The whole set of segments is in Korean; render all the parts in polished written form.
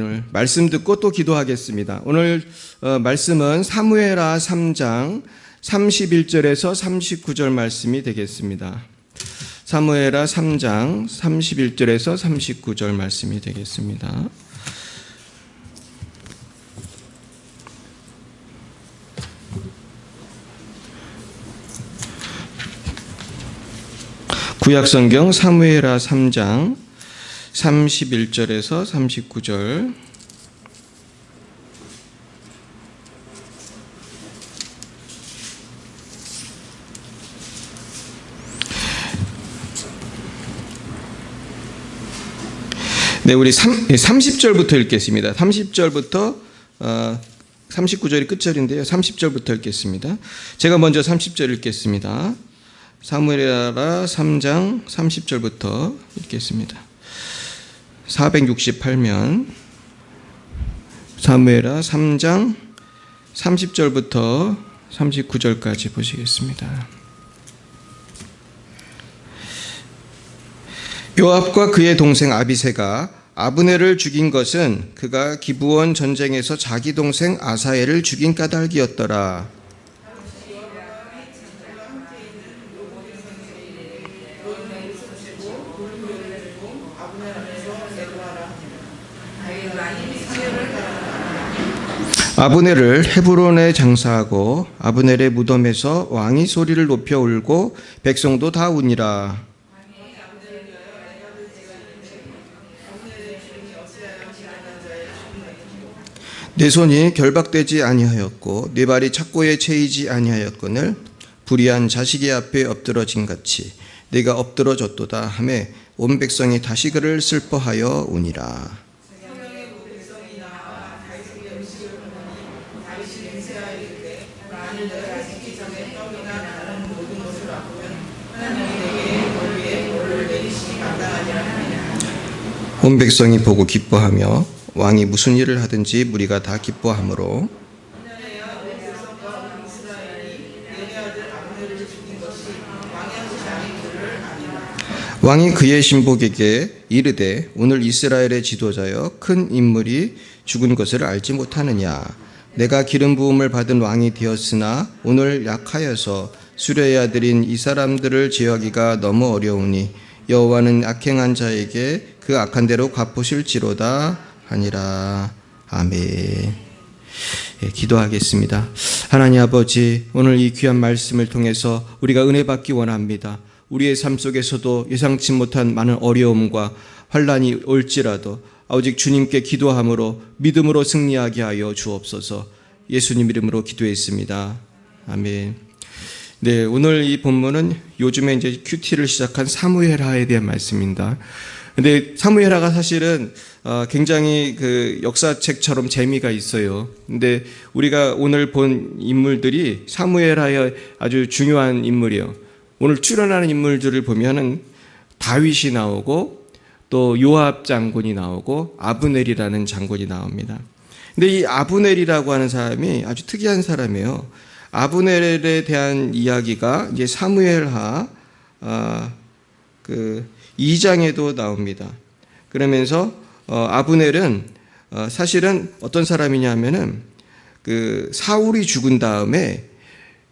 오늘 말씀 듣고 또 기도하겠습니다. 오늘 말씀은 사무엘하 3장 31절에서 39절 말씀이 되겠습니다. 사무엘하 3장 31절에서 39절 말씀이 되겠습니다. 구약성경 사무엘하 3장 31절에서 39절. 네, 우리 30절부터 읽겠습니다. 30절부터 39절이 끝절인데요. 30절부터 읽겠습니다. 제가 먼저 30절 읽겠습니다. 사무엘하 3장 30절부터 읽겠습니다. 468면 사무엘하 3장 30절부터 39절까지 보시겠습니다. 요압과 그의 동생 아비새가 아브넬을 죽인 것은 그가 기브온 전쟁에서 자기 동생 아사엘을 죽인 까닭이었더라. 아브넬을 헤브론에 장사하고 아브넬의 무덤에서 왕이 소리를 높여 울고 백성도 다 우니라. 내 손이 결박되지 아니하였고 내 발이 착고에 채이지 아니하였거늘 불의한 자식의 앞에 엎드러진 같이 내가 엎드러졌도다 하매 온 백성이 다시 그를 슬퍼하여 우니라. 온 백성이 보고 기뻐하며 왕이 무슨 일을 하든지 무리가 다 기뻐하므로 왕이 그의 신복에게 이르되 오늘 이스라엘의 지도자여 큰 인물이 죽은 것을 알지 못하느냐. 내가 기름 부음을 받은 왕이 되었으나 오늘 약하여서 수레의 아들인 이 사람들을 제어하기가 너무 어려우니 여호와는 악행한 자에게 그 악한 대로 갚으실지로다 하니라. 아멘. 기도하겠습니다. 하나님 아버지, 오늘 이 귀한 말씀을 통해서 우리가 은혜 받기 원합니다. 우리의 삶 속에서도 예상치 못한 많은 어려움과 환난이 올지라도 오직 주님께 기도함으로 믿음으로 승리하게 하여 주옵소서. 예수님 이름으로 기도했습니다. 아멘. 네, 오늘 이 본문은 요즘에 이제 큐티를 시작한 사무엘하에 대한 말씀입니다. 근데 사무엘하가 사실은 굉장히 그 역사책처럼 재미가 있어요. 근데 우리가 오늘 본 인물들이 사무엘하의 아주 중요한 인물이에요. 오늘 출연하는 인물들을 보면은 다윗이 나오고 또 요압 장군이 나오고 아브넬이라는 장군이 나옵니다. 근데 이 아브넬이라고 하는 사람이 아주 특이한 사람이에요. 아브넬에 대한 이야기가 이제 사무엘하 2장에도 나옵니다. 그러면서 아브넬은 사실은 어떤 사람이냐면은 그 사울이 죽은 다음에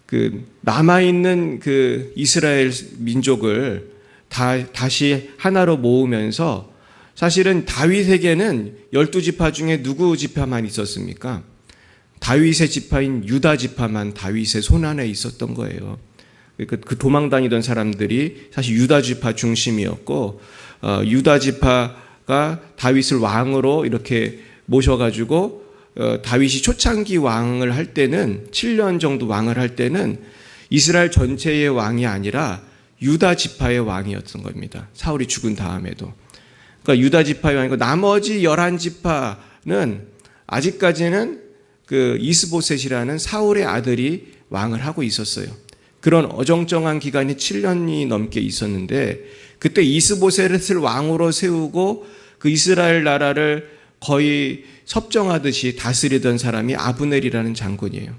그 남아있는 그 이스라엘 민족을 다시 하나로 모으면서 사실은 다윗에게는 12지파 중에 누구 지파만 있었습니까? 다윗의 지파인 유다 지파만 다윗의 손안에 있었던 거예요. 그 도망다니던 사람들이 사실 유다 지파 중심이었고 유다 지파가 다윗을 왕으로 이렇게 모셔가지고 다윗이 초창기 왕을 할 때는 7년 정도 왕을 할 때는 이스라엘 전체의 왕이 아니라 유다 지파의 왕이었던 겁니다. 사울이 죽은 다음에도. 그러니까 유다 지파의 왕이고 나머지 11지파는 아직까지는 그 이스보셋이라는 사울의 아들이 왕을 하고 있었어요. 그런 어정쩡한 기간이 7년이 넘게 있었는데 그때 이스보셋을 왕으로 세우고 그 이스라엘 나라를 거의 섭정하듯이 다스리던 사람이 아브넬이라는 장군이에요.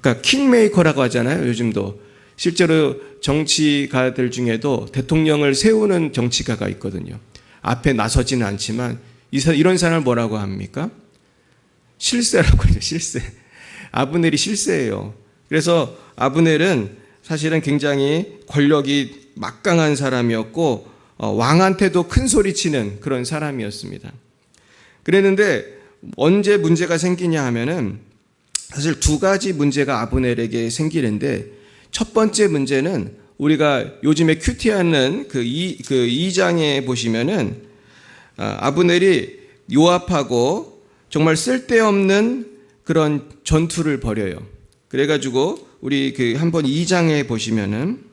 그러니까 킹메이커라고 하잖아요. 요즘도 실제로 정치가들 중에도 대통령을 세우는 정치가가 있거든요. 앞에 나서지는 않지만 이런 사람을 뭐라고 합니까? 실세라고 하죠. 실세. 아브넬이 실세예요. 그래서 아브넬은 사실은 굉장히 권력이 막강한 사람이었고 왕한테도 큰 소리 치는 그런 사람이었습니다. 그랬는데 언제 문제가 생기냐 하면은 사실 두 가지 문제가 아브넬에게 생기는데, 첫 번째 문제는 우리가 요즘에 큐티하는 그 2장에 보시면은 아브넬이 요압하고 정말 쓸데없는 그런 전투를 벌여요. 그래가지고 우리 한번 2장에 보시면은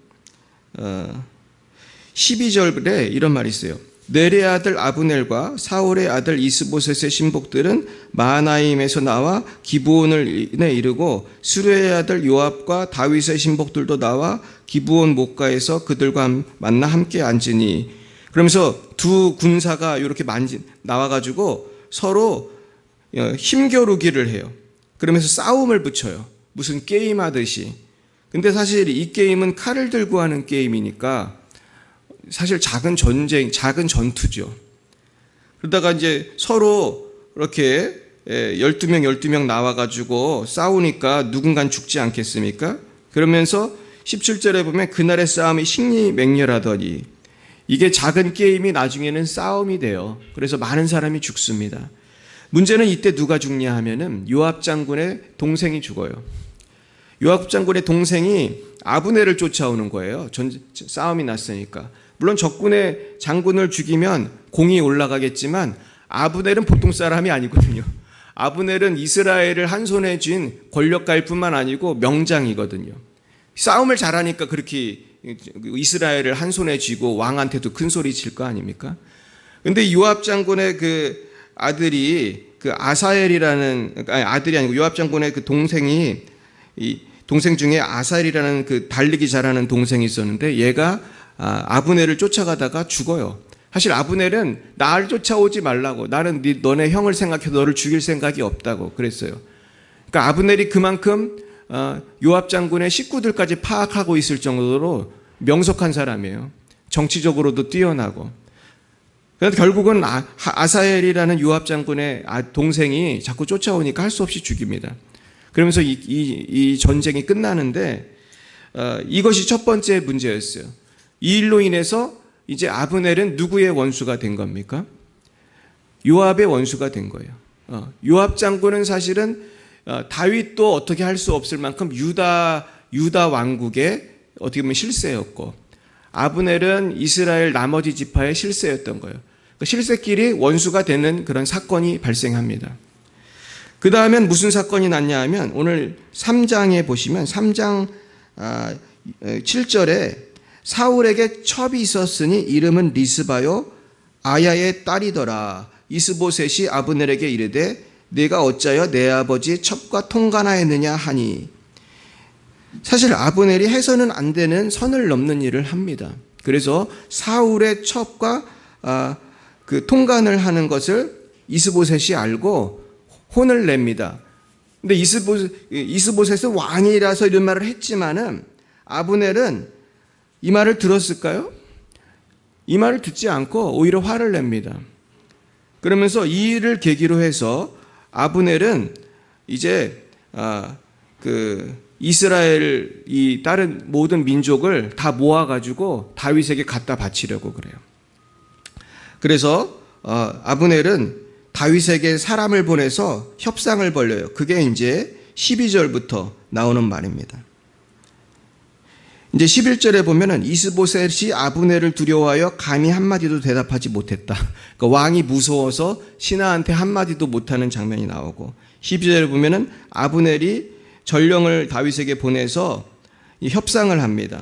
12절에 이런 말이 있어요. 넬의 아들 아브넬과 사울의 아들 이스보셋의 신복들은 마하나임에서 나와 기브온을 이르고 수르의 아들 요압과 다윗의 신복들도 나와 기브온 목가에서 그들과 만나 함께 앉으니, 그러면서 두 군사가 이렇게 나와가지고 서로 힘겨루기를 해요. 그러면서 싸움을 붙여요. 무슨 게임하듯이. 근데 사실 이 게임은 칼을 들고 하는 게임이니까 사실 작은 전쟁, 작은 전투죠. 그러다가 이제 서로 이렇게 12명 나와가지고 싸우니까 누군간 죽지 않겠습니까? 그러면서 17절에 보면 그날의 싸움이 식리 맹렬하더니, 이게 작은 게임이 나중에는 싸움이 돼요. 그래서 많은 사람이 죽습니다. 문제는 이때 누가 죽냐 하면은 요압 장군의 동생이 죽어요. 요압 장군의 동생이 아브넬을 쫓아오는 거예요. 싸움이 났으니까. 물론 적군의 장군을 죽이면 공이 올라가겠지만 아브넬은 보통 사람이 아니거든요. 아브넬은 이스라엘을 한 손에 쥔 권력가일 뿐만 아니고 명장이거든요. 싸움을 잘하니까 그렇게 이스라엘을 한 손에 쥐고 왕한테도 큰 소리 칠 거 아닙니까? 근데 요압 장군의 그 아들이 아들이 아니고 요압 장군의 그 동생이, 이 동생 중에 아사엘이라는 그 달리기 잘하는 동생이 있었는데, 얘가 아브넬을 쫓아가다가 죽어요. 사실 아브넬은 나를 쫓아오지 말라고, 나는 너네 형을 생각해서 너를 죽일 생각이 없다고 그랬어요. 그러니까 아브넬이 그만큼 요압 장군의 식구들까지 파악하고 있을 정도로 명석한 사람이에요. 정치적으로도 뛰어나고. 그런데 결국은 아사엘이라는 요압 장군의 동생이 자꾸 쫓아오니까 할 수 없이 죽입니다. 그러면서 이 전쟁이 끝나는데, 이것이 첫 번째 문제였어요. 이 일로 인해서 이제 아브넬은 누구의 원수가 된 겁니까? 요압의 원수가 된 거예요. 요압 장군은 사실은 다윗도 어떻게 할 수 없을 만큼 유다 왕국의 어떻게 보면 실세였고, 아브넬은 이스라엘 나머지 지파의 실세였던 거예요. 실세끼리 원수가 되는 그런 사건이 발생합니다. 그 다음엔 무슨 사건이 났냐 하면, 오늘 3장에 보시면 3장 7절에 사울에게 첩이 있었으니 이름은 리스바요 아야의 딸이더라. 이스보셋이 아브넬에게 이르되 네가 어찌하여 내 아버지 첩과 통관하였느냐 하니, 사실 아브넬이 해서는 안 되는 선을 넘는 일을 합니다. 그래서 사울의 첩과 그 통관을 하는 것을 이스보셋이 알고 혼을 냅니다. 근데 이스보셋은 왕이라서 이런 말을 했지만은 아브넬은 이 말을 들었을까요? 이 말을 듣지 않고 오히려 화를 냅니다. 그러면서 이 일을 계기로 해서 아브넬은 이제 이스라엘 이 다른 모든 민족을 다 모아가지고 다윗에게 갖다 바치려고 그래요. 그래서 아브넬은 다윗에게 사람을 보내서 협상을 벌려요. 그게 이제 12절부터 나오는 말입니다. 이제 11절에 보면은 이스보셋이 아브넬을 두려워하여 감히 한마디도 대답하지 못했다. 그러니까 왕이 무서워서 신하한테 한마디도 못하는 장면이 나오고, 12절에 보면은 아브넬이 전령을 다윗에게 보내서 협상을 합니다.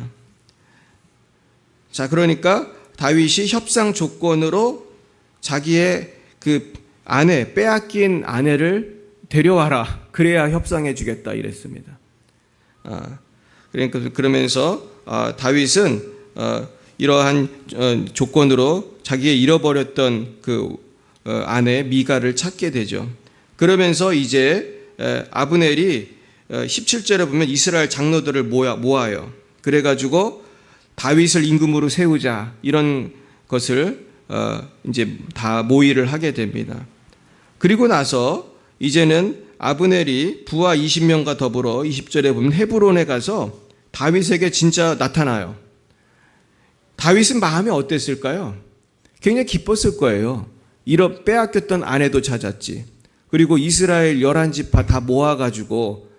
자, 그러니까 다윗이 협상 조건으로 자기의 그 아내, 빼앗긴 아내를 데려와라. 그래야 협상해 주겠다 이랬습니다. 그러면서 다윗은 이러한 조건으로 자기의 잃어버렸던 그 아내 미가를 찾게 되죠. 그러면서 이제 아브넬이 17절에 보면 이스라엘 장로들을 모아요. 그래가지고 다윗을 임금으로 세우자 이런 것을 이제 다 모의를 하게 됩니다. 그리고 나서 이제는 아브넬이 부하 20명과 더불어 20절에 보면 헤브론에 가서 다윗에게 진짜 나타나요. 다윗은 마음이 어땠을까요? 굉장히 기뻤을 거예요. 빼앗겼던 아내도 찾았지. 그리고 이스라엘 11지파 다 모아가지고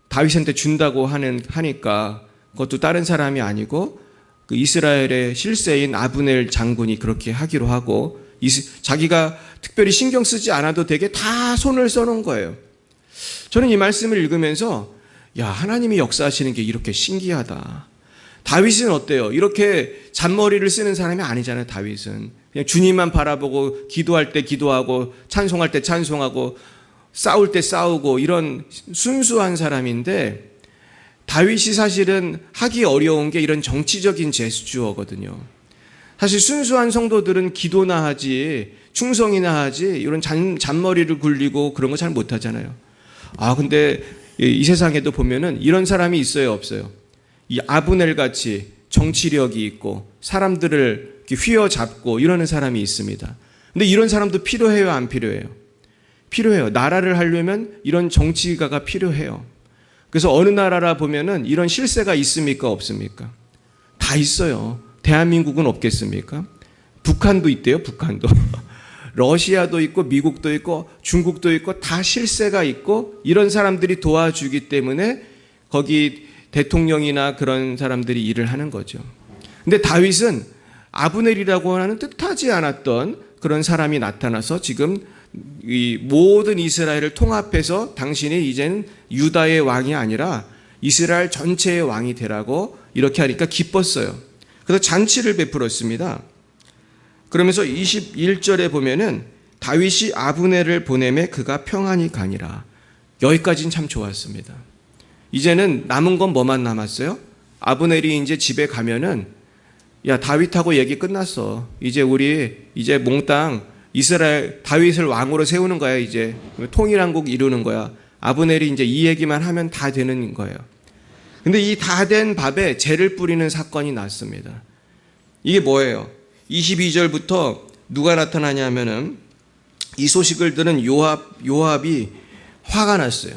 다윗한테 준다고 하니까 그것도 다른 사람이 아니고 그 이스라엘의 실세인 아브넬 장군이 그렇게 하기로 하고 자기가 특별히 신경 쓰지 않아도 되게 다 손을 써놓은 거예요. 저는 이 말씀을 읽으면서 하나님이 역사하시는 게 이렇게 신기하다. 다윗은 어때요? 이렇게 잔머리를 쓰는 사람이 아니잖아요. 다윗은 그냥 주님만 바라보고 기도할 때 기도하고 찬송할 때 찬송하고 싸울 때 싸우고 이런 순수한 사람인데, 다윗이 사실은 하기 어려운 게 이런 정치적인 제스처거든요. 사실 순수한 성도들은 기도나 하지 충성이나 하지 이런 잔머리를 굴리고 그런 거 잘 못하잖아요. 근데 이 세상에도 보면은 이런 사람이 있어요, 없어요? 이 아브넬 같이 정치력이 있고 사람들을 휘어잡고 이러는 사람이 있습니다. 근데 이런 사람도 필요해요, 안 필요해요? 필요해요. 나라를 하려면 이런 정치가가 필요해요. 그래서 어느 나라라 보면은 이런 실세가 있습니까, 없습니까? 다 있어요. 대한민국은 없겠습니까? 북한도 있대요, 북한도. 러시아도 있고 미국도 있고 중국도 있고 다 실세가 있고 이런 사람들이 도와주기 때문에 거기 대통령이나 그런 사람들이 일을 하는 거죠. 근데 다윗은 아브넬이라고 하는 뜻하지 않았던 그런 사람이 나타나서 지금 이 모든 이스라엘을 통합해서 당신이 이제는 유다의 왕이 아니라 이스라엘 전체의 왕이 되라고 이렇게 하니까 기뻤어요. 그래서 잔치를 베풀었습니다. 그러면서 21절에 보면은 다윗이 아브넬을 보내매 그가 평안히 가니라. 여기까지는 참 좋았습니다. 이제는 남은 건 뭐만 남았어요? 아브넬이 이제 집에 가면은 다윗하고 얘기 끝났어. 이제 우리 몽땅 이스라엘 다윗을 왕으로 세우는 거야. 이제 통일한국 이루는 거야. 아브넬이 이제 이 얘기만 하면 다 되는 거예요. 근데 이 다 된 밥에 재를 뿌리는 사건이 났습니다. 이게 뭐예요? 22절부터 누가 나타나냐면은 이 소식을 들은 요압이 화가 났어요.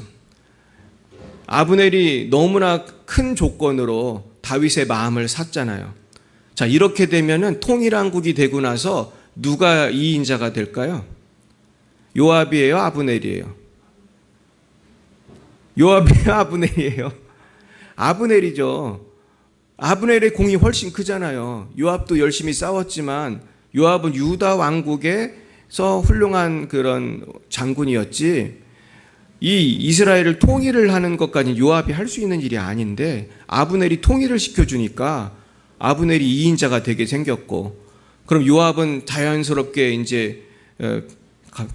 아브넬이 너무나 큰 조건으로 다윗의 마음을 샀잖아요. 자, 이렇게 되면은 통일한국이 되고 나서 누가 이인자가 될까요? 요압이에요, 아브넬이에요? 요압이에요, 아브넬이에요? 아브넬이죠. 아브넬의 공이 훨씬 크잖아요. 요압도 열심히 싸웠지만 요압은 유다 왕국에서 훌륭한 그런 장군이었지, 이 이스라엘을 통일을 하는 것까지 요압이 할 수 있는 일이 아닌데 아브넬이 통일을 시켜주니까 아브넬이 이인자가 되게 생겼고, 그럼 요압은 자연스럽게 이제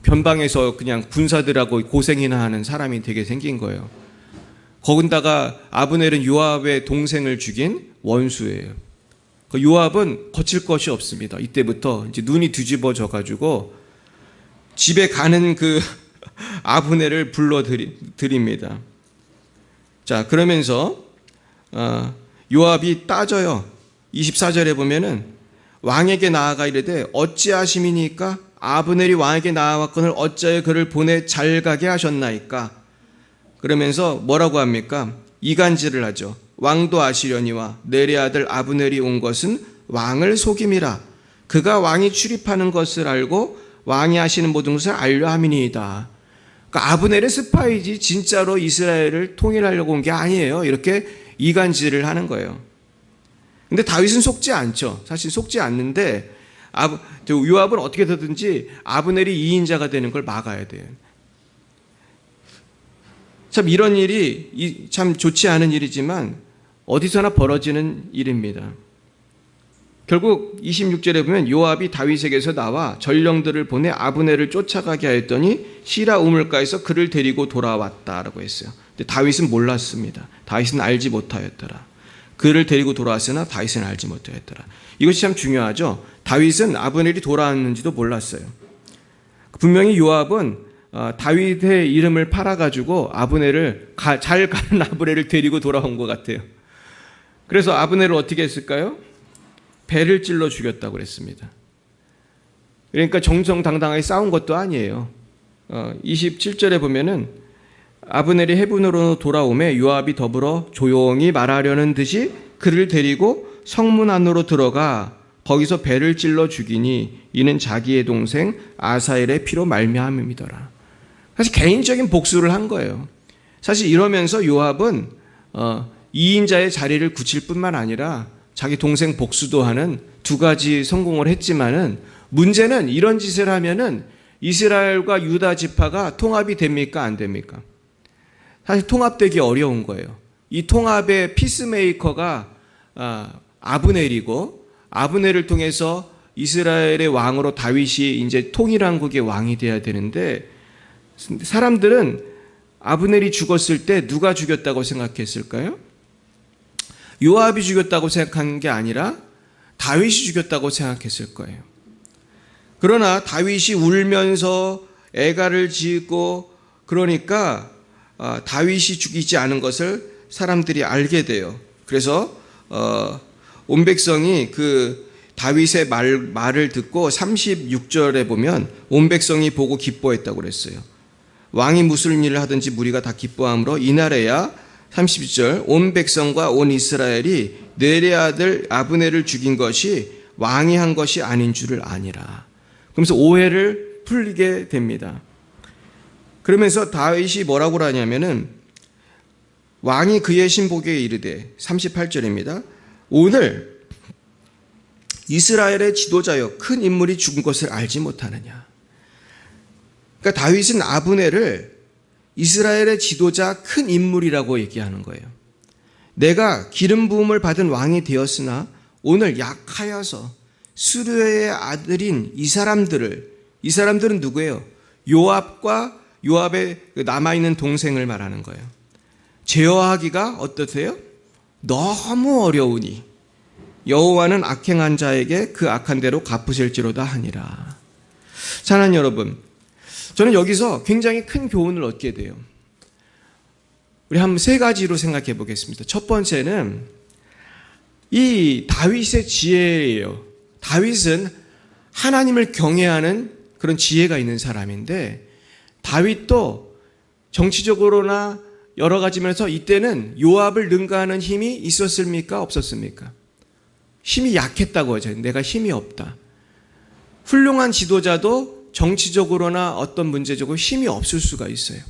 변방에서 그냥 군사들하고 고생이나 하는 사람이 되게 생긴 거예요. 거기다가 아브넬은 요압의 동생을 죽인 원수예요. 요압은 거칠 것이 없습니다. 이때부터 이제 눈이 뒤집어져 가지고 집에 가는 그 아브넬을 불러드립니다. 자, 그러면서 요압이 따져요. 24절에 보면은 왕에게 나아가 이르되 어찌하심이니까? 아브넬이 왕에게 나아왔거늘 어찌하여 그를 보내 잘 가게 하셨나이까? 그러면서 뭐라고 합니까? 이간질을 하죠. 왕도 아시려니와 내리 아들 아브넬이 온 것은 왕을 속임이라. 그가 왕이 출입하는 것을 알고 왕이 하시는 모든 것을 알려 함이니이다. 그러니까 아브넬은 스파이지 진짜로 이스라엘을 통일하려고 온 게 아니에요. 이렇게 이간질을 하는 거예요. 근데 다윗은 속지 않죠. 사실 속지 않는데 요압은 어떻게 되든지 아브넬이 이인자가 되는 걸 막아야 돼요. 참 이런 일이 참 좋지 않은 일이지만 어디서나 벌어지는 일입니다. 결국 26절에 보면 요압이 다윗에게서 나와 전령들을 보내 아브넬을 쫓아가게 하였더니 시라 우물가에서 그를 데리고 돌아왔다라고 했어요. 근데 다윗은 몰랐습니다. 다윗은 알지 못하였더라. 그를 데리고 돌아왔으나 다윗은 알지 못하였더라. 이것이 참 중요하죠. 다윗은 아브넬이 돌아왔는지도 몰랐어요. 분명히 요압은 다윗의 이름을 팔아가지고 아브넬을 잘 가는 아브넬을 데리고 돌아온 것 같아요. 그래서 아브넬을 어떻게 했을까요? 배를 찔러 죽였다고 그랬습니다. 그러니까 정정당당하게 싸운 것도 아니에요. 27절에 보면은 아브넬이 헤브론으로 돌아오매 요압이 더불어 조용히 말하려는 듯이 그를 데리고 성문 안으로 들어가 거기서 배를 찔러 죽이니 이는 자기의 동생 아사엘의 피로 말미암음이더라. 사실 개인적인 복수를 한 거예요. 사실 이러면서 요압은 2인자의 자리를 굳힐 뿐만 아니라 자기 동생 복수도 하는 두 가지 성공을 했지만은 문제는 이런 짓을 하면은 이스라엘과 유다 지파가 통합이 됩니까? 안 됩니까? 사실 통합되기 어려운 거예요. 이 통합의 피스메이커가 아브넬이고 아브넬을 통해서 이스라엘의 왕으로 다윗이 이제 통일왕국의 왕이 돼야 되는데 사람들은 아브넬이 죽었을 때 누가 죽였다고 생각했을까요? 요압이 죽였다고 생각한 게 아니라 다윗이 죽였다고 생각했을 거예요. 그러나 다윗이 울면서 애가를 지고 그러니까 다윗이 죽이지 않은 것을 사람들이 알게 돼요. 그래서 온 백성이 그 다윗의 말을 듣고 36절에 보면 온 백성이 보고 기뻐했다고 그랬어요. 왕이 무슨 일을 하든지 무리가 다 기뻐함으로 이날에야 30절 온 백성과 온 이스라엘이 넬의 아들 아브넬을 죽인 것이 왕이 한 것이 아닌 줄을 아니라. 그러면서 오해를 풀리게 됩니다. 그러면서 다윗이 뭐라고 하냐면은 왕이 그의 신복에게 이르되 38절입니다. 오늘 이스라엘의 지도자여 큰 인물이 죽은 것을 알지 못하느냐. 그러니까 다윗은 아브넬을 이스라엘의 지도자 큰 인물이라고 얘기하는 거예요. 내가 기름 부음을 받은 왕이 되었으나 오늘 약하여서 수르의 아들인 이 사람들은 누구예요? 요압과 요압의 남아있는 동생을 말하는 거예요. 제어하기가 어떠세요? 너무 어려우니 여호와는 악행한 자에게 그 악한 대로 갚으실지로다 하니라. 사랑하는 여러분, 저는 여기서 굉장히 큰 교훈을 얻게 돼요. 우리 한번 세 가지로 생각해 보겠습니다. 첫 번째는 이 다윗의 지혜예요. 다윗은 하나님을 경외하는 그런 지혜가 있는 사람인데 다윗도 정치적으로나 여러 가지 면에서 이때는 요압을 능가하는 힘이 있었습니까? 없었습니까? 힘이 약했다고 하죠. 내가 힘이 없다. 훌륭한 지도자도 정치적으로나 어떤 문제적으로 힘이 없을 수가 있어요.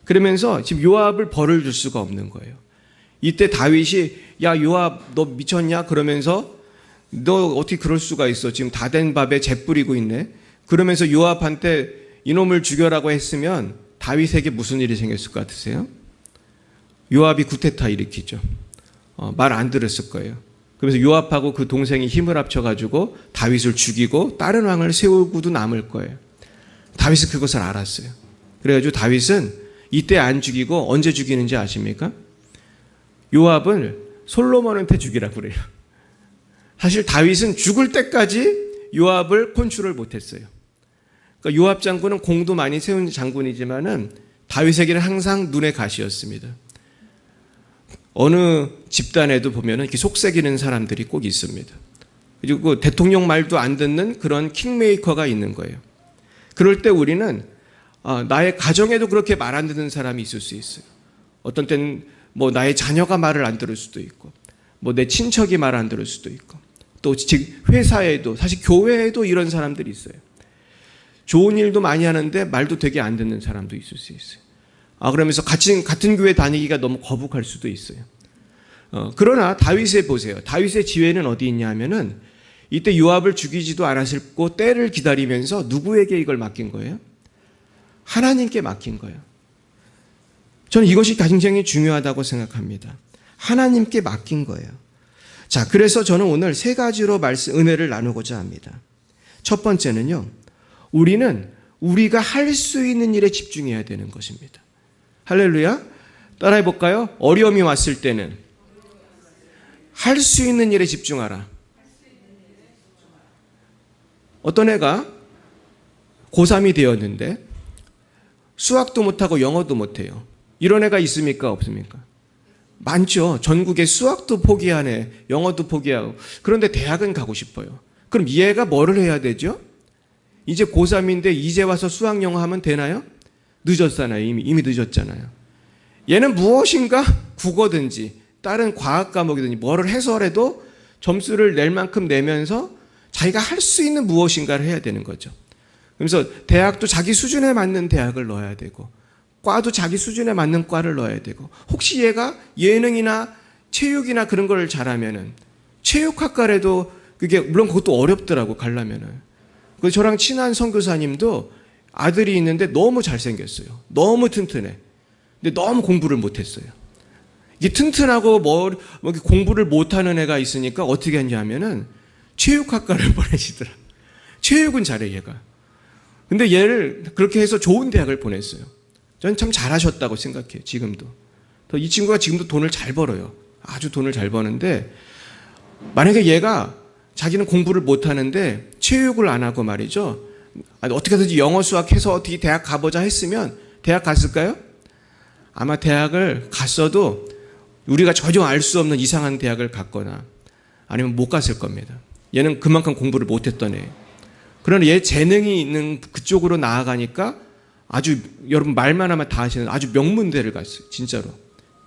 그러면서 지금 요압을 벌을 줄 수가 없는 거예요. 이때 다윗이 야 요압 너 미쳤냐? 그러면서 너 어떻게 그럴 수가 있어? 지금 다 된 밥에 재 뿌리고 있네. 그러면서 요압한테 이놈을 죽여라고 했으면 다윗에게 무슨 일이 생겼을 것 같으세요? 요압이 쿠데타 일으키죠. 말 안 들었을 거예요. 그래서 요압하고 그 동생이 힘을 합쳐가지고 다윗을 죽이고 다른 왕을 세우고도 남을 거예요. 다윗은 그것을 알았어요. 그래가지고 다윗은 이때 안 죽이고 언제 죽이는지 아십니까? 요압을 솔로몬한테 죽이라고 그래요. 사실 다윗은 죽을 때까지 요압을 컨트롤 못했어요. 그러니까 요압 장군은 공도 많이 세운 장군이지만은 다윗에게는 항상 눈의 가시였습니다. 어느 집단에도 보면은 이렇게 속삭이는 사람들이 꼭 있습니다. 그리고 대통령 말도 안 듣는 그런 킹메이커가 있는 거예요. 그럴 때 우리는 나의 가정에도 그렇게 말 안 듣는 사람이 있을 수 있어요. 어떤 때는 뭐 나의 자녀가 말을 안 들을 수도 있고, 뭐 내 친척이 말 안 들을 수도 있고, 또 회사에도 사실 교회에도 이런 사람들이 있어요. 좋은 일도 많이 하는데 말도 되게 안 듣는 사람도 있을 수 있어요. 그러면서 같은 교회 다니기가 너무 거북할 수도 있어요. 그러나 다윗에 보세요. 다윗의 지혜는 어디 있냐 하면은 이때 요압을 죽이지도 않았고 때를 기다리면서 누구에게 이걸 맡긴 거예요? 하나님께 맡긴 거예요. 저는 이것이 굉장히 중요하다고 생각합니다. 하나님께 맡긴 거예요. 자, 그래서 저는 오늘 세 가지로 은혜를 나누고자 합니다. 첫 번째는요, 우리는 우리가 할 수 있는 일에 집중해야 되는 것입니다. 할렐루야. 따라해 볼까요? 어려움이 왔을 때는 할 수 있는 일에 집중하라. 어떤 애가 고3이 되었는데 수학도 못하고 영어도 못해요. 이런 애가 있습니까? 없습니까? 많죠. 전국에 수학도 포기하네, 영어도 포기하고. 그런데 대학은 가고 싶어요. 그럼 이 애가 뭐를 해야 되죠? 이제 고3인데 이제 와서 수학 영어 하면 되나요? 늦었잖아요. 이미 늦었잖아요. 얘는 무엇인가 국어든지 다른 과학 과목이든지 뭐를 해서라도 점수를 낼 만큼 내면서 자기가 할 수 있는 무엇인가를 해야 되는 거죠. 그래서 대학도 자기 수준에 맞는 대학을 넣어야 되고 과도 자기 수준에 맞는 과를 넣어야 되고 혹시 얘가 예능이나 체육이나 그런 걸 잘하면은 체육학과라도 그게 물론 그것도 어렵더라고 가려면은. 그 저랑 친한 선교사님도 아들이 있는데 너무 잘생겼어요. 너무 튼튼해. 근데 너무 공부를 못했어요. 이게 튼튼하고 공부를 못하는 애가 있으니까 어떻게 했냐면은 체육학과를 보내시더라. 체육은 잘해 얘가. 근데 얘를 그렇게 해서 좋은 대학을 보냈어요. 저는 참 잘하셨다고 생각해요. 지금도. 이 친구가 지금도 돈을 잘 벌어요. 아주 돈을 잘 버는데 만약에 얘가 자기는 공부를 못하는데 체육을 안 하고 말이죠. 어떻게 하든지 영어 수학 해서 어떻게 대학 가보자 했으면 대학 갔을까요? 아마 대학을 갔어도 우리가 전혀 알 수 없는 이상한 대학을 갔거나 아니면 못 갔을 겁니다. 얘는 그만큼 공부를 못했던 애. 그러나 얘 재능이 있는 그쪽으로 나아가니까 아주 여러분 말만 하면 다 아시는 아주 명문대를 갔어요. 진짜로.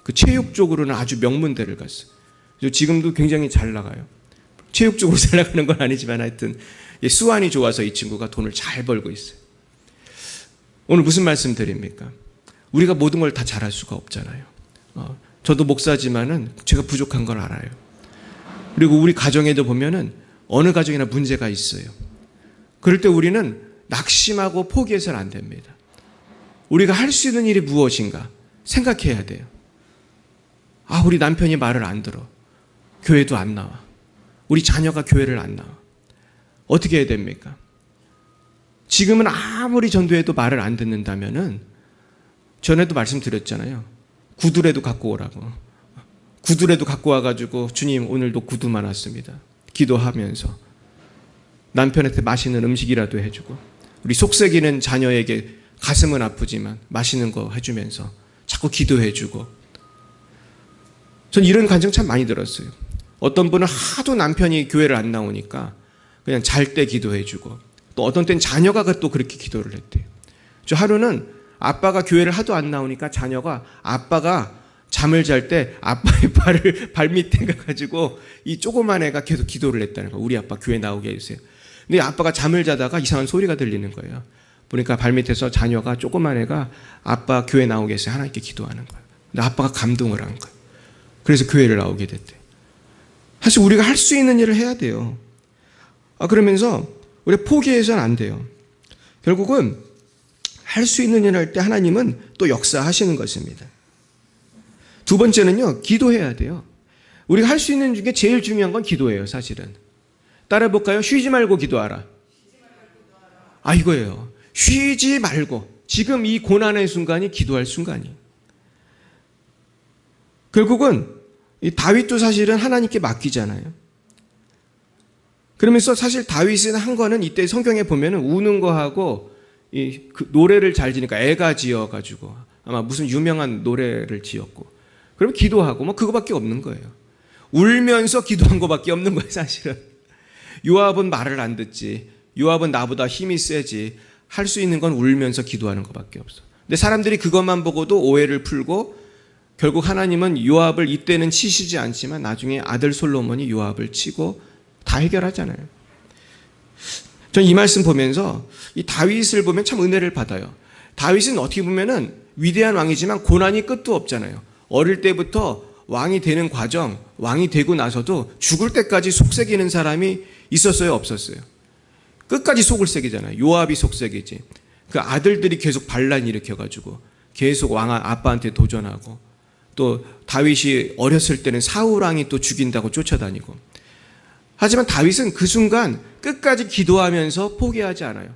그 체육 쪽으로는 아주 명문대를 갔어요. 지금도 굉장히 잘 나가요. 체육 쪽으로 잘 나가는 건 아니지만 하여튼 수완이 좋아서 이 친구가 돈을 잘 벌고 있어요. 오늘 무슨 말씀 드립니까? 우리가 모든 걸 다 잘할 수가 없잖아요. 저도 목사지만은 제가 부족한 걸 알아요. 그리고 우리 가정에도 보면은 어느 가정이나 문제가 있어요. 그럴 때 우리는 낙심하고 포기해서는 안 됩니다. 우리가 할 수 있는 일이 무엇인가 생각해야 돼요. 우리 남편이 말을 안 들어. 교회도 안 나와. 우리 자녀가 교회를 안 나와. 어떻게 해야 됩니까? 지금은 아무리 전도해도 말을 안 듣는다면은 전에도 말씀드렸잖아요. 구두라도 갖고 오라고. 구두라도 갖고 와가지고 주님 오늘도 구두만 왔습니다. 기도하면서 남편한테 맛있는 음식이라도 해주고 우리 속썩이는 자녀에게 가슴은 아프지만 맛있는 거 해주면서 자꾸 기도해주고 전 이런 간증 참 많이 들었어요. 어떤 분은 하도 남편이 교회를 안 나오니까 그냥 잘 때 기도해주고 또 어떤 때는 자녀가 또 그렇게 기도를 했대요. 저 하루는 아빠가 교회를 하도 안 나오니까 자녀가 아빠가 잠을 잘 때 아빠의 발 밑에 가가지고 이 조그만 애가 계속 기도를 했다는 거예요. 우리 아빠 교회 나오게 해주세요. 근데 아빠가 잠을 자다가 이상한 소리가 들리는 거예요. 보니까 발 밑에서 자녀가 조그만 애가 아빠 교회 나오게 해서 하나님께 기도하는 거예요. 근데 아빠가 감동을 한 거예요. 그래서 교회를 나오게 됐대요. 사실 우리가 할 수 있는 일을 해야 돼요. 그러면서 우리가 포기해서는 안 돼요. 결국은 할 수 있는 일을 할 때 하나님은 또 역사하시는 것입니다. 두 번째는요, 기도해야 돼요. 우리가 할 수 있는 중에 제일 중요한 건 기도예요, 사실은. 따라해 볼까요? 쉬지 말고 기도하라. 이거예요. 쉬지 말고. 지금 이 고난의 순간이 기도할 순간이에요. 결국은 이 다윗도 사실은 하나님께 맡기잖아요. 그러면서 사실 다윗은 한 거는 이때 성경에 보면은 우는 거하고 그 노래를 잘 지니까 애가 지어가지고 아마 무슨 유명한 노래를 지었고 그러면 기도하고 뭐 그거밖에 없는 거예요. 울면서 기도한 거밖에 없는 거예요, 사실은. 요압은 말을 안 듣지. 요압은 나보다 힘이 세지. 할 수 있는 건 울면서 기도하는 것밖에 없어. 근데 사람들이 그것만 보고도 오해를 풀고 결국 하나님은 요압을 이때는 치시지 않지만 나중에 아들 솔로몬이 요압을 치고 다 해결하잖아요. 전 이 말씀 보면서 이 다윗을 보면 참 은혜를 받아요. 다윗은 어떻게 보면은 위대한 왕이지만 고난이 끝도 없잖아요. 어릴 때부터 왕이 되는 과정, 왕이 되고 나서도 죽을 때까지 속삭이는 사람이 있었어요, 없었어요? 끝까지 속을 새기잖아요. 요압이 속삭이지. 그 아들들이 계속 반란 일으켜가지고 계속 아빠한테 도전하고 또 다윗이 어렸을 때는 사울 왕이 또 죽인다고 쫓아다니고. 하지만 다윗은 그 순간 끝까지 기도하면서 포기하지 않아요.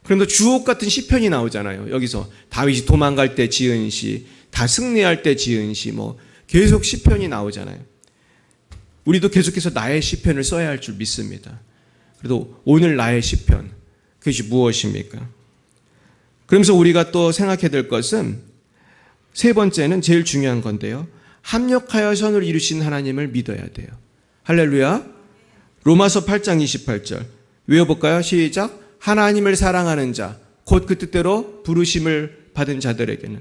그런데 주옥 같은 시편이 나오잖아요. 여기서 다윗이 도망갈 때 지은 시, 다 승리할 때 지은 시, 뭐 계속 시편이 나오잖아요. 우리도 계속해서 나의 시편을 써야 할 줄 믿습니다. 그래도 오늘 나의 시편, 그것이 무엇입니까? 그러면서 우리가 또 생각해야 될 것은 세 번째는 제일 중요한 건데요. 합력하여 선을 이루신 하나님을 믿어야 돼요. 할렐루야. 로마서 8장 28절 외워볼까요? 시작. 하나님을 사랑하는 자, 곧 그 뜻대로 부르심을 받은 자들에게는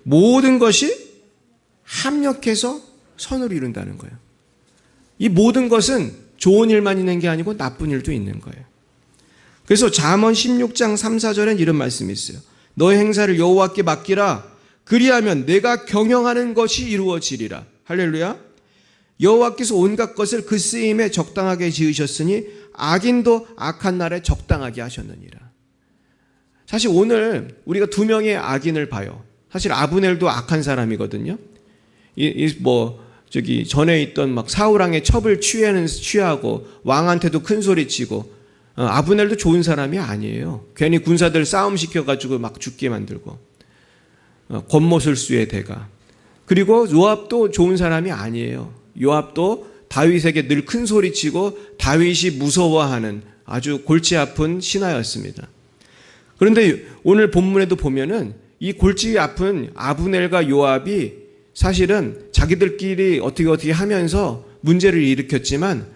모든 것이 합력해서 선을 이룬다는 거예요. 이 모든 것은 좋은 일만 있는 게 아니고 나쁜 일도 있는 거예요. 그래서 잠언 16장 3, 4절엔 이런 말씀이 있어요. 너의 행사를 여호와께 맡기라. 그리하면 내가 경영하는 것이 이루어지리라. 할렐루야. 여호와께서 온갖 것을 그 쓰임에 적당하게 지으셨으니 악인도 악한 날에 적당하게 하셨느니라. 사실 오늘 우리가 두 명의 악인을 봐요. 사실 아브넬도 악한 사람이거든요. 전에 있던 막 사울왕의 첩을 취하고 왕한테도 큰 소리 치고, 아브넬도 좋은 사람이 아니에요. 괜히 군사들 싸움 시켜가지고 막 죽게 만들고, 권모술수의 대가. 그리고 요압도 좋은 사람이 아니에요. 요압도 다윗에게 늘 큰 소리 치고 다윗이 무서워하는 아주 골치 아픈 신하였습니다. 그런데 오늘 본문에도 보면은 이 골치 아픈 아브넬과 요압이 사실은 자기들끼리 어떻게 하면서 문제를 일으켰지만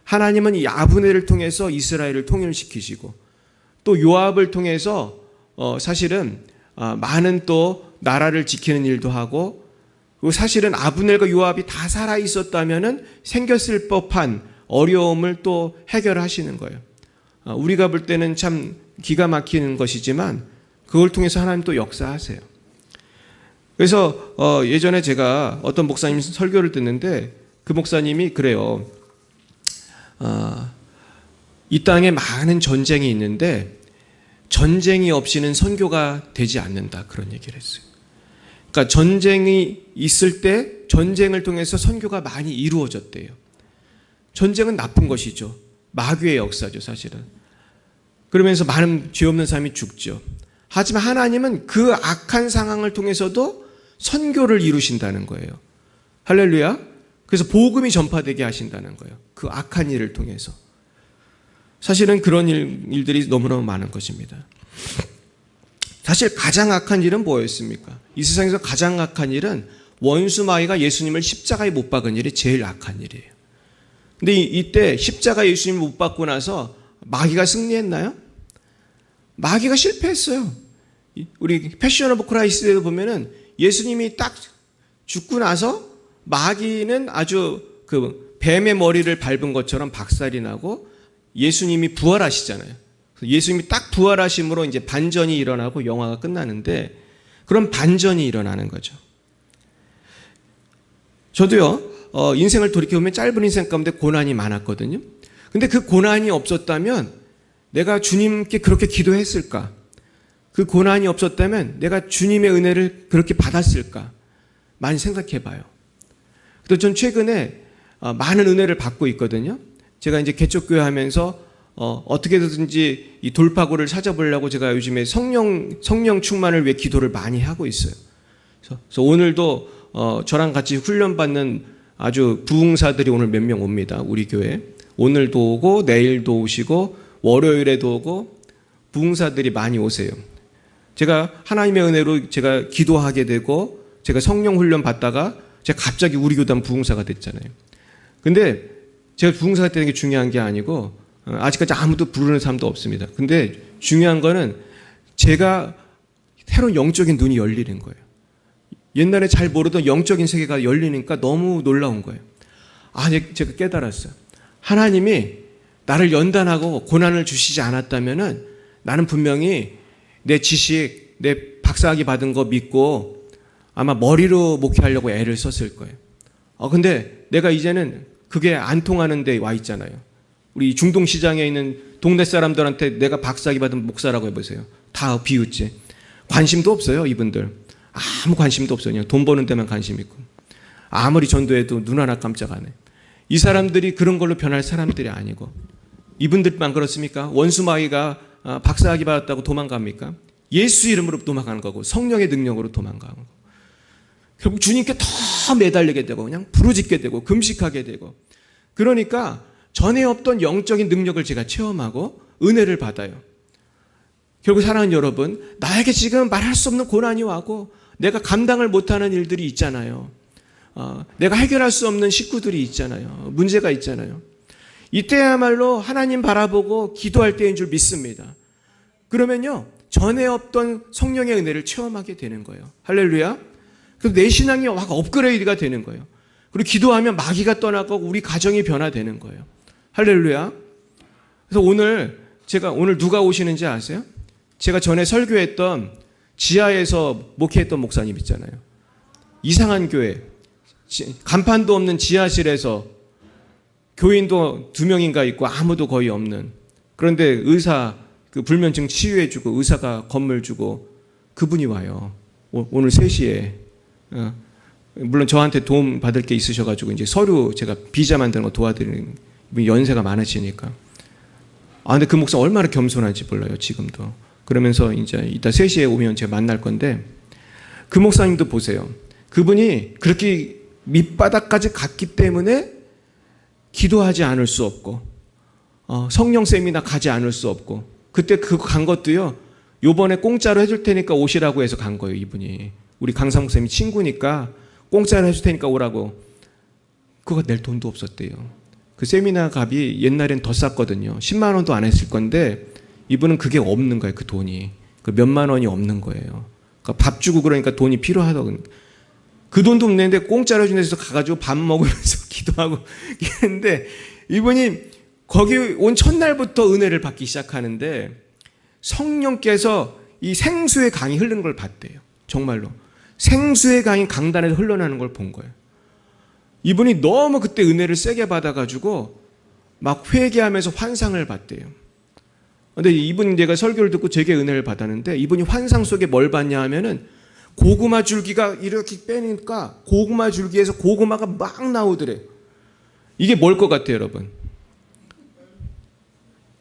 하나님은 이 아브넬을 통해서 이스라엘을 통일시키시고 또 요압을 통해서 사실은 많은 또 나라를 지키는 일도 하고, 그리고 사실은 아브넬과 요압이 다 살아 있었다면은 생겼을 법한 어려움을 또 해결하시는 거예요. 우리가 볼 때는 참 기가 막히는 것이지만 그걸 통해서 하나님 또 역사하세요. 그래서 예전에 제가 어떤 목사님 설교를 듣는데 그 목사님이 그래요. 이 땅에 많은 전쟁이 있는데 전쟁이 없이는 선교가 되지 않는다, 그런 얘기를 했어요. 그러니까 전쟁이 있을 때 전쟁을 통해서 선교가 많이 이루어졌대요. 전쟁은 나쁜 것이죠. 마귀의 역사죠, 사실은. 그러면서 많은 죄 없는 사람이 죽죠. 하지만 하나님은 그 악한 상황을 통해서도 선교를 이루신다는 거예요. 할렐루야. 그래서 복음이 전파되게 하신다는 거예요. 그 악한 일을 통해서. 사실은 그런 일들이 너무너무 많은 것입니다. 사실 가장 악한 일은 뭐였습니까? 이 세상에서 가장 악한 일은 원수 마귀가 예수님을 십자가에 못 박은 일이 제일 악한 일이에요. 근데 이때 십자가에 예수님을 못 박고 나서 마귀가 승리했나요? 마귀가 실패했어요. 우리 패션 오브 크라이스트에도 보면은 예수님이 딱 죽고 나서 마귀는 아주 그 뱀의 머리를 밟은 것처럼 박살이 나고 예수님이 부활하시잖아요. 예수님이 딱 부활하심으로 이제 반전이 일어나고 영화가 끝나는데 그런 반전이 일어나는 거죠. 저도요, 인생을 돌이켜보면 짧은 인생 가운데 고난이 많았거든요. 근데 그 고난이 없었다면 내가 주님께 그렇게 기도했을까? 그 고난이 없었다면 내가 주님의 은혜를 그렇게 받았을까? 많이 생각해 봐요. 또 전 최근에 많은 은혜를 받고 있거든요. 제가 이제 개척교회 하면서 어떻게든지 이 돌파구를 찾아보려고 제가 요즘에 성령 충만을 위해 기도를 많이 하고 있어요. 그래서 오늘도 저랑 같이 훈련받는 아주 부흥사들이 오늘 몇 명 옵니다. 우리 교회. 오늘도 오고 내일도 오시고 월요일에도 오고 부흥사들이 많이 오세요. 제가 하나님의 은혜로 제가 기도하게 되고 제가 성령 훈련 받다가 제가 갑자기 우리 교단 부흥사가 됐잖아요. 근데 제가 부흥사가 되는 게 중요한 게 아니고 아직까지 아무도 부르는 사람도 없습니다. 근데 중요한 거는 제가 새로운 영적인 눈이 열리는 거예요. 옛날에 잘 모르던 영적인 세계가 열리니까 너무 놀라운 거예요. 제가 깨달았어요. 하나님이 나를 연단하고 고난을 주시지 않았다면은 나는 분명히 내 지식, 내 박사학위 받은 거 믿고 아마 머리로 목회하려고 애를 썼을 거예요. 근데 내가 이제는 그게 안 통하는 데 와 있잖아요. 우리 중동시장에 있는 동네 사람들한테 내가 박사학위 받은 목사라고 해보세요. 다 비웃지. 관심도 없어요, 이분들. 아무 관심도 없어요. 그냥 돈 버는 데만 관심 있고. 아무리 전도해도 눈 하나 깜짝 안 해. 이 사람들이 그런 걸로 변할 사람들이 아니고. 이분들만 그렇습니까? 원수 마귀가 박사학위 받았다고 도망갑니까? 예수 이름으로 도망가는 거고 성령의 능력으로 도망가는 거고. 결국 주님께 더 매달리게 되고 그냥 부르짖게 되고 금식하게 되고. 그러니까 전에 없던 영적인 능력을 제가 체험하고 은혜를 받아요. 결국 사랑하는 여러분, 나에게 지금 말할 수 없는 고난이 와고 내가 감당을 못하는 일들이 있잖아요. 내가 해결할 수 없는 식구들이 있잖아요. 문제가 있잖아요. 이때야말로 하나님 바라보고 기도할 때인 줄 믿습니다. 그러면요, 전에 없던 성령의 은혜를 체험하게 되는 거예요. 할렐루야. 그래서 내 신앙이 막 업그레이드가 되는 거예요. 그리고 기도하면 마귀가 떠나고 우리 가정이 변화되는 거예요. 할렐루야. 그래서 오늘 누가 오시는지 아세요? 제가 전에 설교했던 지하에서 목회했던 목사님 있잖아요. 이상한 교회, 간판도 없는 지하실에서 교인도 2명인가 있고 아무도 거의 없는, 그런데 의사 그 불면증 치유해주고 의사가 건물 주고 그분이 와요. 오늘 3시에. 물론 저한테 도움 받을 게 있으셔가지고 이제 서류 제가 비자 만드는 거 도와드리는, 연세가 많으시니까. 근데 그 목사 얼마나 겸손한지 몰라요, 지금도. 그러면서 이제 이따 3시에 오면 제가 만날 건데, 그 목사님도 보세요. 그분이 그렇게 밑바닥까지 갔기 때문에 기도하지 않을 수 없고, 성령 세미나 가지 않을 수 없고, 그때 그거 간 것도요, 요번에 공짜로 해줄 테니까 오시라고 해서 간 거예요, 이분이. 우리 강상 목사님이 친구니까 공짜로 해줄 테니까 오라고. 그거 낼 돈도 없었대요. 그 세미나 값이 옛날엔 더 쌌거든요. 10만 원도 안 했을 건데, 이분은 그게 없는 거예요, 그 돈이. 그 몇만 원이 없는 거예요. 그러니까 밥 주고 그러니까 돈이 필요하다고. 그 돈도 없는데 공짜로 해준 데서 가가지고 밥 먹으면서 기도하고 했는데, 이분이 거기 온 첫날부터 은혜를 받기 시작하는데 성령께서 이 생수의 강이 흐르는 걸 봤대요. 정말로. 생수의 강이 강단에서 흘러나는 걸 본 거예요. 이분이 너무 그때 은혜를 세게 받아가지고 막 회개하면서 환상을 봤대요. 근데 이분 제가 설교를 듣고 되게 은혜를 받았는데, 이분이 환상 속에 뭘 봤냐 하면은 고구마 줄기가 이렇게 빼니까 고구마 줄기에서 고구마가 막 나오더래. 이게 뭘 것 같아요, 여러분?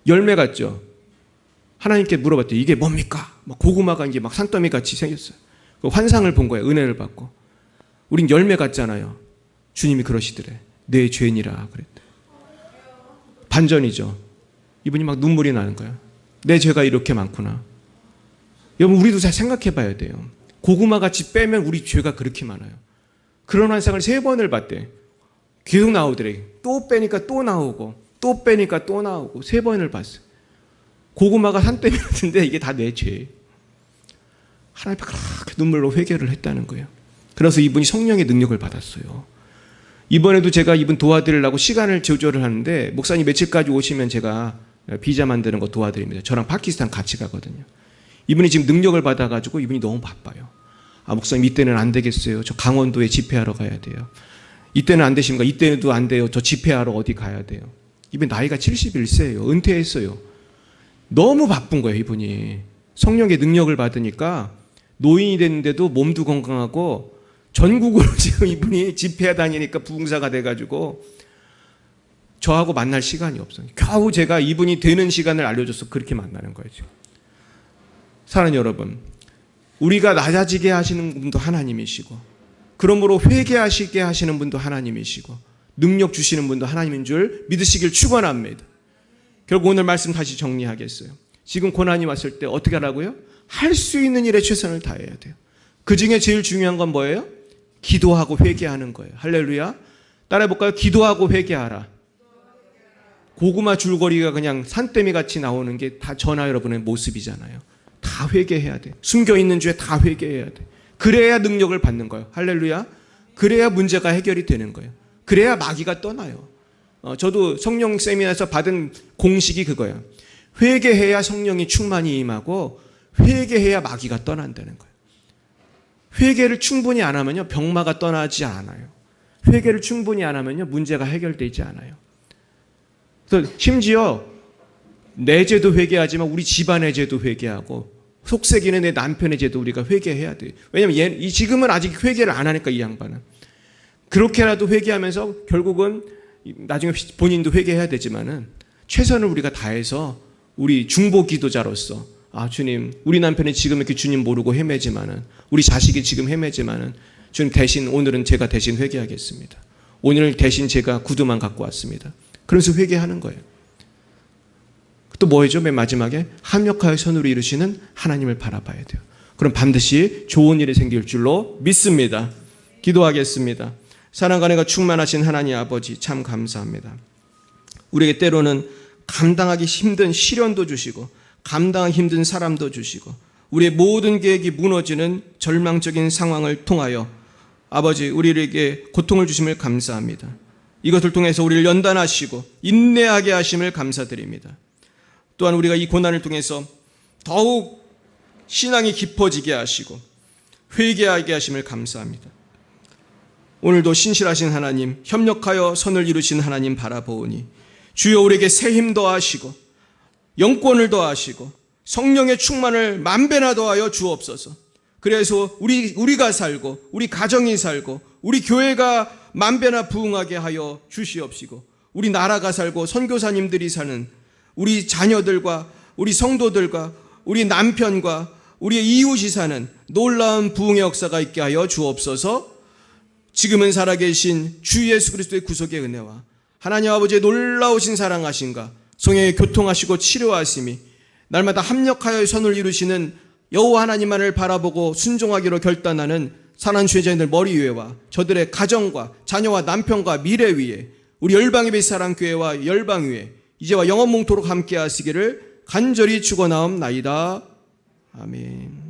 열매 같죠? 하나님께 물어봤대요. 이게 뭡니까? 고구마가 이제 막 산더미 같이 생겼어요. 그 환상을 본 거예요. 은혜를 받고. 우린 열매 같잖아요. 주님이 그러시더래. 내 죄인이라 그랬대. 반전이죠. 이분이 막 눈물이 나는 거야. 내 죄가 이렇게 많구나. 여러분, 우리도 잘 생각해 봐야 돼요. 고구마 같이 빼면 우리 죄가 그렇게 많아요. 그런 환상을 3번을 봤대. 계속 나오더래. 또 빼니까 또 나오고, 또 빼니까 또 나오고, 3번을 봤어요. 고구마가 산더미 같은데 이게 다 내 죄. 하나님 앞에 그렇게 눈물로 회개를 했다는 거예요. 그래서 이분이 성령의 능력을 받았어요. 이번에도 제가 이분 도와드리려고 시간을 조절을 하는데, 목사님 며칠까지 오시면 제가 비자 만드는 거 도와드립니다. 저랑 파키스탄 같이 가거든요. 이분이 지금 능력을 받아가지고 이분이 너무 바빠요. 목사님 이때는 안 되겠어요. 저 강원도에 집회하러 가야 돼요. 이때는 안 되십니까? 이때도 안 돼요. 저 집회하러 어디 가야 돼요. 이분 나이가 71세예요. 은퇴했어요. 너무 바쁜 거예요, 이분이. 성령의 능력을 받으니까 노인이 됐는데도 몸도 건강하고 전국으로 지금 이분이 집회 다니니까 부흥사가 돼가지고 저하고 만날 시간이 없어요. 겨우 제가 이분이 되는 시간을 알려줘서 그렇게 만나는 거예요, 지금. 사랑하는 여러분, 우리가 낮아지게 하시는 분도 하나님이시고, 그러므로 회개하시게 하시는 분도 하나님이시고, 능력 주시는 분도 하나님인 줄 믿으시길 축원합니다. 결국 오늘 말씀 다시 정리하겠어요. 지금 고난이 왔을 때 어떻게 하라고요? 할 수 있는 일에 최선을 다해야 돼요. 그 중에 제일 중요한 건 뭐예요? 기도하고 회개하는 거예요. 할렐루야. 따라해볼까요? 기도하고 회개하라. 고구마 줄거리가 그냥 산더미 같이 나오는 게 다 저나 여러분의 모습이잖아요. 다 회개해야 돼. 숨겨있는 죄 다 회개해야 돼. 그래야 능력을 받는 거예요. 할렐루야. 그래야 문제가 해결이 되는 거예요. 그래야 마귀가 떠나요. 저도 성령 세미나에서 받은 공식이 그거예요. 회개해야 성령이 충만히 임하고, 회개해야 마귀가 떠난다는 거예요. 회개를 충분히 안 하면요, 병마가 떠나지 않아요. 회개를 충분히 안 하면요, 문제가 해결되지 않아요. 그래서 심지어 내 죄도 회개하지만 우리 집안의 죄도 회개하고, 속색이는 내 남편의 죄도 우리가 회개해야 돼요. 왜냐하면 지금은 아직 회개를 안 하니까, 이 양반은. 그렇게라도 회개하면서 결국은 나중에 본인도 회개해야 되지만은 최선을 우리가 다해서 우리 중보 기도자로서, 주님, 우리 남편이 지금 이렇게 주님 모르고 헤매지만은, 우리 자식이 지금 헤매지만은, 주님 대신 오늘은 제가 대신 회개하겠습니다. 오늘 대신 제가 구두만 갖고 왔습니다. 그래서 회개하는 거예요. 또 뭐죠? 맨 마지막에 합력하여 선으로 이루시는 하나님을 바라봐야 돼요. 그럼 반드시 좋은 일이 생길 줄로 믿습니다. 기도하겠습니다. 사랑과 은혜가 충만하신 하나님 아버지, 참 감사합니다. 우리에게 때로는 감당하기 힘든 시련도 주시고 감당하기 힘든 사람도 주시고 우리의 모든 계획이 무너지는 절망적인 상황을 통하여 아버지 우리에게 고통을 주심을 감사합니다. 이것을 통해서 우리를 연단하시고 인내하게 하심을 감사드립니다. 또한 우리가 이 고난을 통해서 더욱 신앙이 깊어지게 하시고 회개하게 하심을 감사합니다. 오늘도 신실하신 하나님, 협력하여 선을 이루신 하나님 바라보오니 주여 우리에게 새 힘 더하시고 영권을 더하시고 성령의 충만을 만배나 더하여 주옵소서. 그래서 우리가 살고 우리 가정이 살고 우리 교회가 만배나 부흥하게 하여 주시옵시고 우리 나라가 살고 선교사님들이 사는 우리 자녀들과 우리 성도들과 우리 남편과 우리의 이웃이 사는 놀라운 부흥의 역사가 있게 하여 주옵소서. 지금은 살아계신 주 예수 그리스도의 구속의 은혜와 하나님 아버지의 놀라우신 사랑하심과 성령의 교통하시고 치료하심이 날마다 합력하여 선을 이루시는 여호와 하나님만을 바라보고 순종하기로 결단하는 사랑하는 죄자인들 머리 위에와 저들의 가정과 자녀와 남편과 미래 위에 우리 열방의 뱃사람 교회와 열방 위에 이제와 영원몽토록 함께 하시기를 간절히 축원하옵나이다. 아멘.